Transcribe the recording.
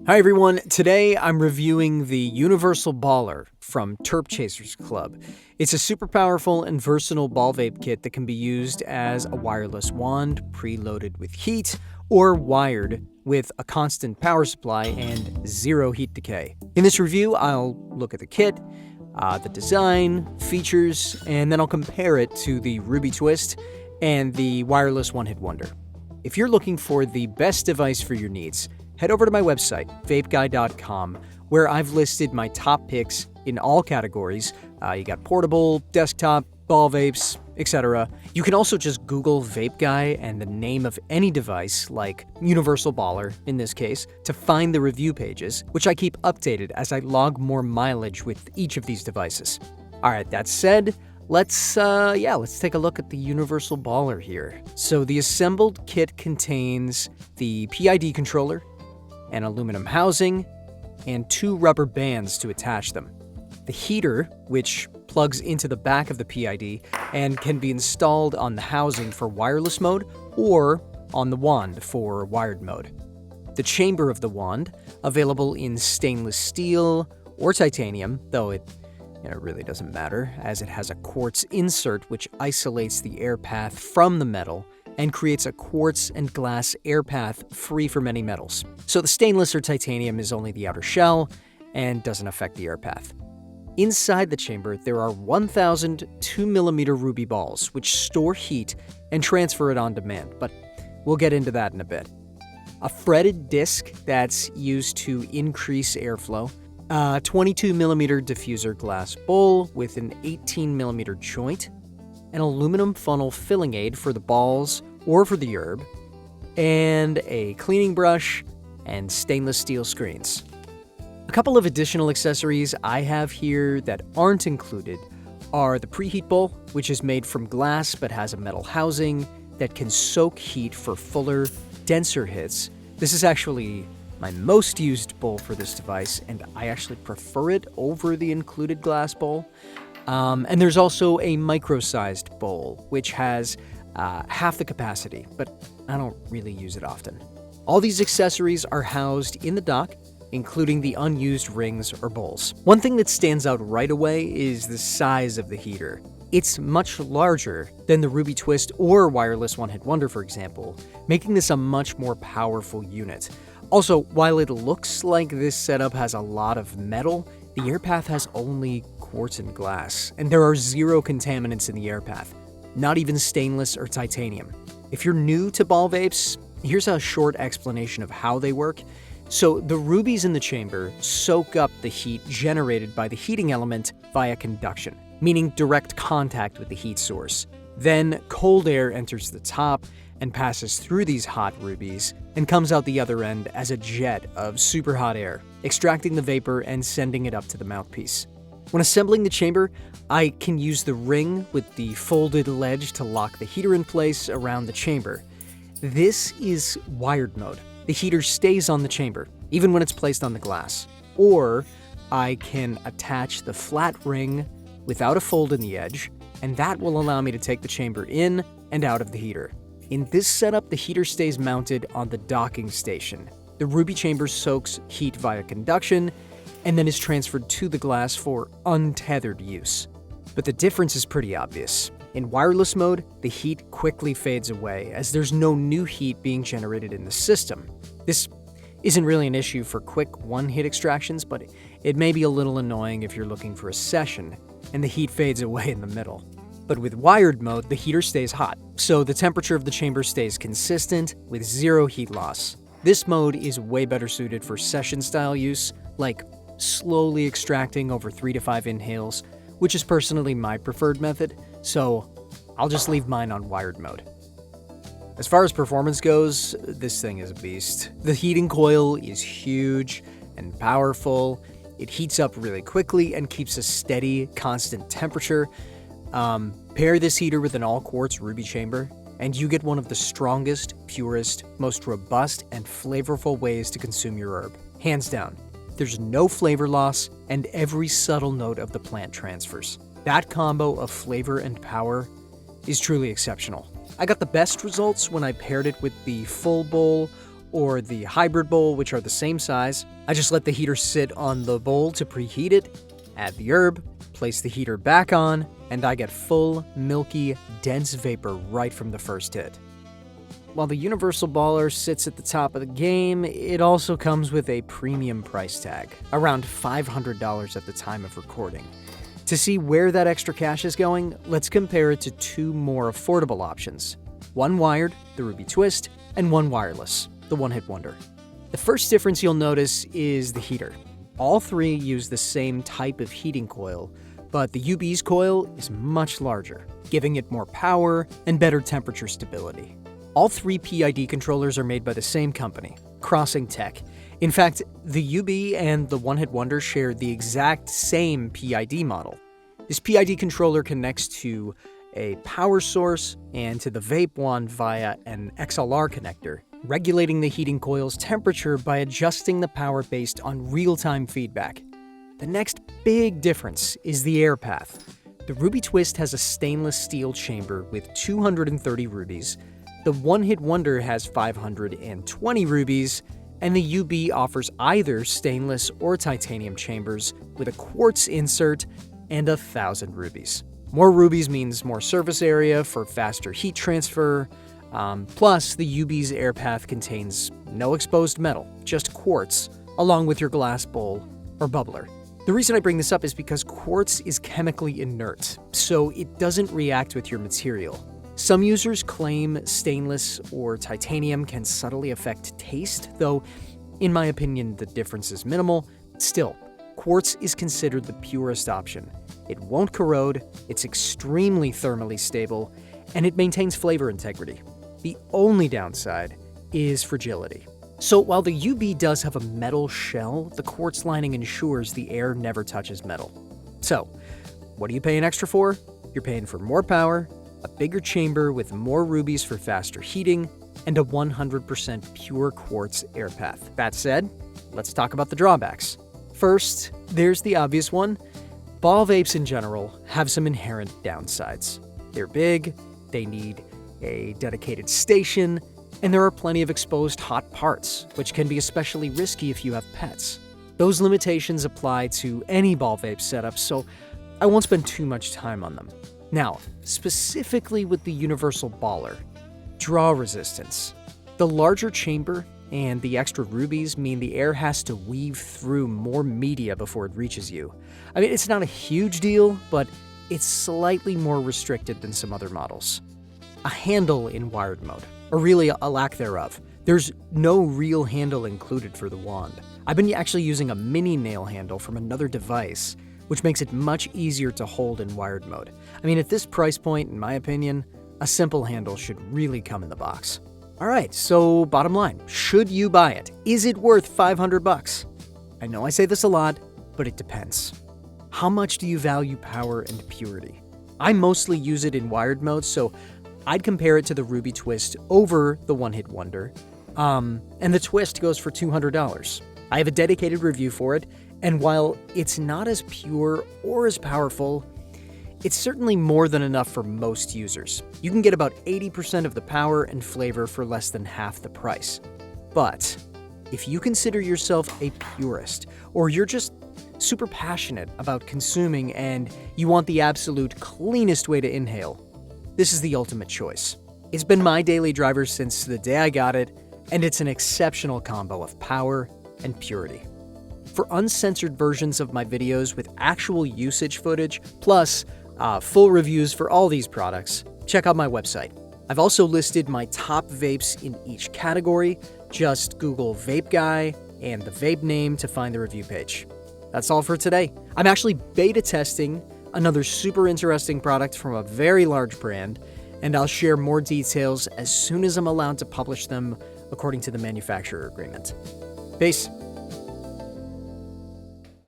Hi everyone, today I'm reviewing the Universal Baller from Terp Chasers Club. It's a super powerful and versatile ball vape kit that can be used as a wireless wand, preloaded with heat, or wired with a constant power supply and zero heat decay. In this review, I'll look at the kit, the design, features, and then I'll compare it to the Ruby Twist and the wireless one-hit wonder. If you're looking for the best device for your needs, head over to my website, vapeguy.com, where I've listed my top picks in all categories. You got portable, desktop, ball vapes, etc. You can also just Google Vape Guy and the name of any device, like Universal Baller in this case, to find the review pages, which I keep updated as I log more mileage with each of these devices. Alright, that said, let's take a look at the Universal Baller here. So the assembled kit contains the PID controller, an aluminum housing, and 2 rubber bands to attach them. The heater, which plugs into the back of the PID and can be installed on the housing for wireless mode or on the wand for wired mode. The chamber of the wand, available in stainless steel or titanium, though it really doesn't matter, as it has a quartz insert which isolates the air path from the metal and creates a quartz and glass air path free from any metals. So the stainless or titanium is only the outer shell and doesn't affect the air path. Inside the chamber, there are 1,000 2mm ruby balls, which store heat and transfer it on demand, but we'll get into that in a bit. A fretted disc that's used to increase airflow, a 22mm diffuser glass bowl with an 18mm joint, an aluminum funnel filling aid for the balls or for the herb, and a cleaning brush and stainless steel screens. A couple of additional accessories I have here that aren't included are the preheat bowl, which is made from glass but has a metal housing that can soak heat for fuller, denser hits. This is actually my most used bowl for this device, and I actually prefer it over the included glass bowl. And there's also a micro-sized bowl, which has half the capacity, but I don't really use it often. All these accessories are housed in the dock, including the unused rings or bowls. One thing that stands out right away is the size of the heater. It's much larger than the Ruby Twist or wireless one-hit wonder, for example, making this a much more powerful unit. Also, while it looks like this setup has a lot of metal, the airpath has only quartz and glass, and there are 0 contaminants in the airpath, not even stainless or titanium. If you're new to ball vapes, here's a short explanation of how they work. So the rubies in the chamber soak up the heat generated by the heating element via conduction, meaning direct contact with the heat source. Then cold air enters the top and passes through these hot rubies and comes out the other end as a jet of super hot air, extracting the vapor and sending it up to the mouthpiece. When assembling the chamber, I can use the ring with the folded ledge to lock the heater in place around the chamber. This is wired mode. The heater stays on the chamber, even when it's placed on the glass. Or I can attach the flat ring without a fold in the edge, and that will allow me to take the chamber in and out of the heater. In this setup, the heater stays mounted on the docking station. The ruby chamber soaks heat via conduction, and then is transferred to the glass for untethered use. But the difference is pretty obvious. In wireless mode, the heat quickly fades away, as there's no new heat being generated in the system. This isn't really an issue for quick one-hit extractions, but it may be a little annoying if you're looking for a session, and the heat fades away in the middle. But with wired mode, the heater stays hot, so the temperature of the chamber stays consistent with 0 heat loss. This mode is way better suited for session-style use, like slowly extracting over 3 to 5 inhales, which is personally my preferred method, so I'll just leave mine on wired mode. As far as performance goes, this thing is a beast. The heating coil is huge and powerful. It heats up really quickly and keeps a steady, constant temperature. Pair this heater with an all-quartz ruby chamber, and you get one of the strongest, purest, most robust, and flavorful ways to consume your herb. Hands down. There's no flavor loss, and every subtle note of the plant transfers. That combo of flavor and power is truly exceptional. I got the best results when I paired it with the full bowl or the hybrid bowl, which are the same size. I just let the heater sit on the bowl to preheat it, add the herb, place the heater back on, and I get full, milky, dense vapor right from the first hit. While the Universal Baller sits at the top of the game, it also comes with a premium price tag, around $500 at the time of recording. To see where that extra cash is going, let's compare it to two more affordable options. One wired, the Ruby Twist, and one wireless, the One Hit Wonder. The first difference you'll notice is the heater. All three use the same type of heating coil, but the UB's coil is much larger, giving it more power and better temperature stability. All three PID controllers are made by the same company, Crossing Tech. In fact, the UB and the One Hit Wonder share the exact same PID model. This PID controller connects to a power source and to the vape wand via an XLR connector, regulating the heating coil's temperature by adjusting the power based on real-time feedback. The next big difference is the airpath. The Ruby Twist has a stainless steel chamber with 230 rubies, the One Hit Wonder has 520 rubies, and the UB offers either stainless or titanium chambers with a quartz insert and 1,000 rubies. More rubies means more surface area for faster heat transfer. Plus, the UB's airpath contains no exposed metal, just quartz, along with your glass bowl or bubbler. The reason I bring this up is because quartz is chemically inert, so it doesn't react with your material. Some users claim stainless or titanium can subtly affect taste, though in my opinion the difference is minimal. Still, quartz is considered the purest option. It won't corrode, it's extremely thermally stable, and it maintains flavor integrity. The only downside is fragility. So while the UB does have a metal shell, the quartz lining ensures the air never touches metal. So, what are you paying extra for? You're paying for more power, a bigger chamber with more rubies for faster heating, and a 100% pure quartz airpath. That said, let's talk about the drawbacks. First, there's the obvious one. Ball vapes in general have some inherent downsides. They're big, they need a dedicated station, and there are plenty of exposed hot parts, which can be especially risky if you have pets. Those limitations apply to any ball vape setup, so I won't spend too much time on them. Now, specifically with the Universal Baller, draw resistance. The larger chamber and the extra rubies mean the air has to weave through more media before it reaches you. I mean, it's not a huge deal, but it's slightly more restricted than some other models. A handle in wired mode, or really a lack thereof. There's no real handle included for the wand. I've been actually using a mini nail handle from another device, which makes it much easier to hold in wired mode. I mean, at this price point, in my opinion, a simple handle should really come in the box. Alright, so bottom line, should you buy it? Is it worth $500? I know I say this a lot, but it depends. How much do you value power and purity? I mostly use it in wired mode, so I'd compare it to the Ruby Twist over the One Hit Wonder, and the Twist goes for $200. I have a dedicated review for it, and while it's not as pure or as powerful, it's certainly more than enough for most users. You can get about 80% of the power and flavor for less than half the price. But if you consider yourself a purist, or you're just super passionate about consuming and you want the absolute cleanest way to inhale, this is the ultimate choice. It's been my daily driver since the day I got it, and it's an exceptional combo of power and purity. For uncensored versions of my videos with actual usage footage, plus full reviews for all these products, check out my website. I've also listed my top vapes in each category. Just Google Vape Guy and the vape name to find the review page. That's all for today. I'm actually beta testing another super interesting product from a very large brand, and I'll share more details as soon as I'm allowed to publish them according to the manufacturer agreement. Peace.